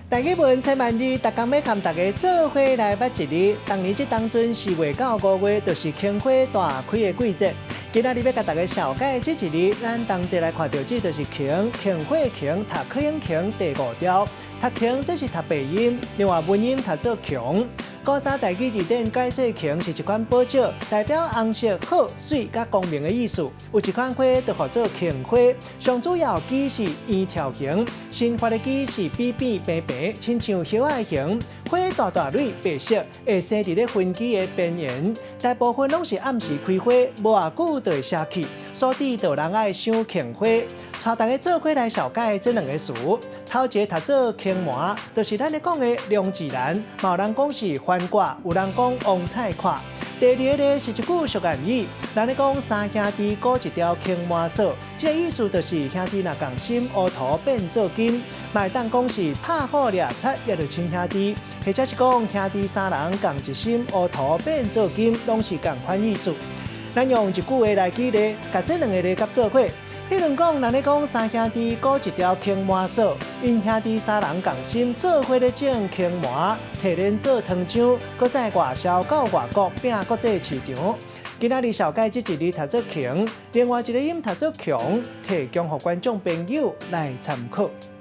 大家问千万字，逐工要和大家做伙来捌一日。当年这当阵4月到5月，就是庆花大开的季节。今仔日要甲大家小解这一日，咱同齐来看到这就是庆花庆，读课用庆第5条。读庆这是读白音，另外文音读做穷。古早台语字典解释庆是一款宝石，代表红色、好、水、甲光明的意思。有一款花就叫做庆花，上主要枝是圆条形，新发的枝是扁扁平平，亲像叶仔形。花大大蕊白色，会生伫咧分枝的边缘。大部分拢是暗时开花，无偌久就会谢去，所以就人爱赏庆花。带大家做伙来小解这2个词。头一个读做庆麻，就是咱咧讲的良自然，嘛有人讲是番瓜，有人讲旺菜花。第二个呢是一句俗谚语，人咧讲三兄弟过一条青麻锁，这个意思就是兄弟若共心，乌涂变做金。卖当讲是拍好掠贼，也就亲兄弟，或者是讲兄弟3人共一心，乌涂变做金，拢是共款意思。咱用一句话来举例，甲这2个例甲做伙。迄阵讲，人咧讲三兄弟过一条青麻锁，因兄弟3人共心，做伙咧种青麻，提炼做糖浆，搁再外销到外国，并国际市场。今仔日小解这一日读做庆，另外一个音读做穷，提供予观众朋友来参考。